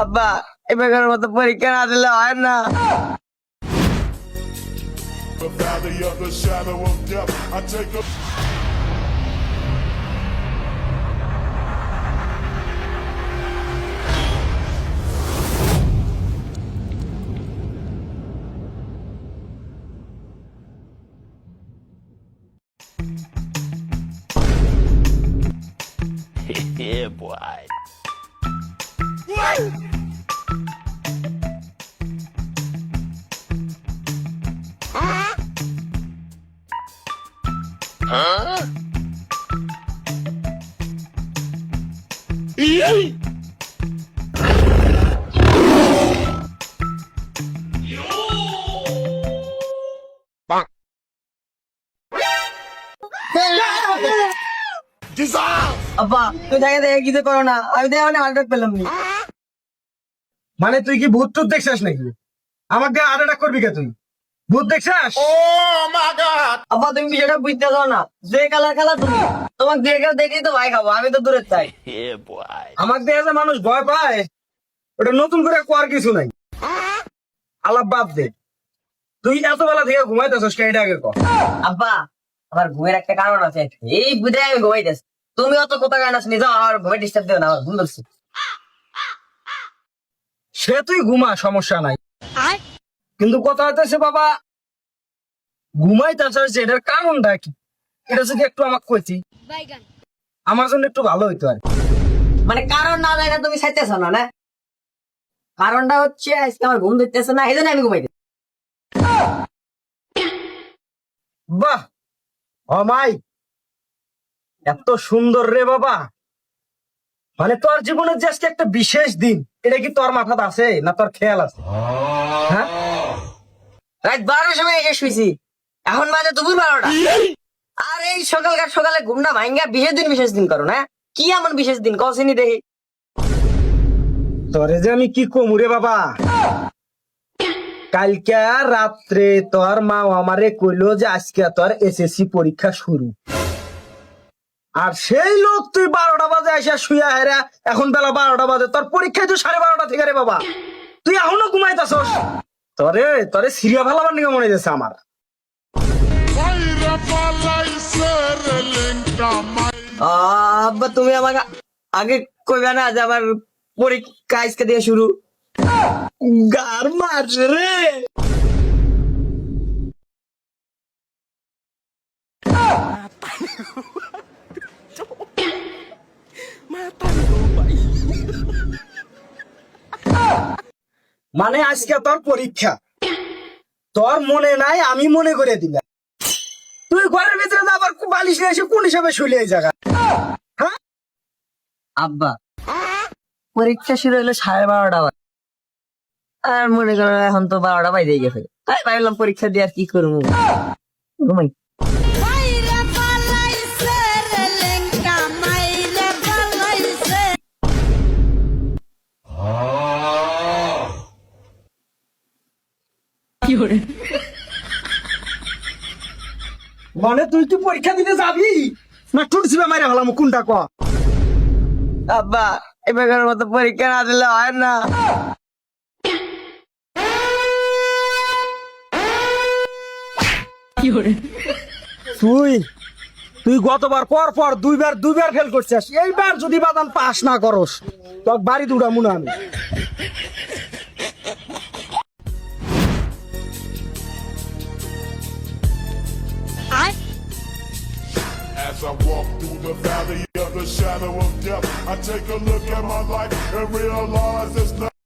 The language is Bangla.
আব্বা এবার মতো পরীক্ষা না দিলে হয় না। The valley of the shadow of death. I take a Yeah, boy. আব্বা তুই দেখে দেখে কিছু করো না, আমি দেখে মানে হার্ট পেলাম নি। মানে তুই কি ভূত টুত দেখছিস নাকি? আমাকে হার্ট অ্যাটাক করবি কে তুই? ভূত দেখছিস? আব্বা তুমি বিষয়টা বুঝতে চাও না, যে কালার খেলা তুমি, তোমাকে দেখে দেখেই তো ভাই খাবো, আমি তো দূরে চাই। Yeah, boy. আমাকে দেখে যে মানুষ ভয় পায়, ওটা নতুন করে কোয়ার কিছু নাই। আলাপ বাদ দে, তুই এত বেলা থেকে ঘুমাইতেছিস কে এটা আগে কর। আব্বা আমার ঘুমের একটা কারণ আছে, এই বুঝে আমি ঘুমাইতেছি। তুমি অত কথা কারণ আছে, নিজে আমার ঘুমে ডিস্টার্ব দিও না, আমার ঘুম ধরছে। সে তুই ঘুমা, সমস্যা নাই, কিন্তু কথা হইতেছে বাবা ঘুমাইতেছিস যে এটার কারণটা কি, এটা যদি একটু আমাকে কইতি আমার জন্য একটু ভালো হইতো আর কি। মানে কারণ না জানি না তুমি চাইতেছ না, না কারণটা হচ্ছে আজকে আমার ঘুম ধরতেছে না, এই জন্য আমি ঘুমাইতে। বাহ মাই এত সুন্দর রে বাবা, মানে তোর জীবনের যে আজকে একটা বিশেষ দিন, এটা কি তোর মাথাতে আছে না তোর খেয়াল আছে? হ্যাঁ, রাত 12টার সময় এসে শুইছি, এখন বাজে দুপুর 12টা, আর এই সকালকার সকালে ঘুমটা ভাঙ্গা বিশেষ দিন করো না। কি এমন বিশেষ দিন কসিনি দেখি। তোরে যে আমি কি কমু রে বাবা, কালকে রাত্রে তোর মা আমারে কইলো যে আজকে তোর এসএসসি পরীক্ষা শুরু, আর সেই লোক তুই 12টা বাজে এসে শুয়া হেরা, এখন বেলা 12টা বাজে, তোর পরীক্ষায় তো 12:30 থেকে রে বাবা, তুই এখনো ঘুমাইতাছস। তোরে তোরে সিরিয়া ভালাবার নিকে মনে হইতেছে আমার। আব্বা তুমি আমাকে আগে কইবে না যে আমার পরীক্ষা আজকে দিয়ে শুরু? গার মার রে। মানে আজকে তোর পরীক্ষা, তোর মনে নাই, আমি মনে করে দিলাম। তুই ঘরের ভিতরে তো আবার বালিশ নিয়ে এসে কোন হিসাবে শুলে এই জায়গা? হ্যাঁ আব্বা পরীক্ষা শুরু হলো 12:30 বাজে, আর মনে করো এখন তো 12টা বাজে গেছে, তাই ভাবলাম পরীক্ষা দিয়ে আর কি করবো, ঘুমাই। মানে তুই তুই পরীক্ষা দিতে যাবি না টুটছিবে মাইরা হলাম কোনটা ক? আব্বা এবার মতো পরীক্ষা না দিলে হয় না। তুই তুই গতবার পর পর দুইবার ফেল করছিস, এইবার যদি বাদাম পাস না করস তোর বাড়ি দুটা মুনা আমি। As I walk through the valley of the shadow of death, I take a look at my life and realize there's nothing.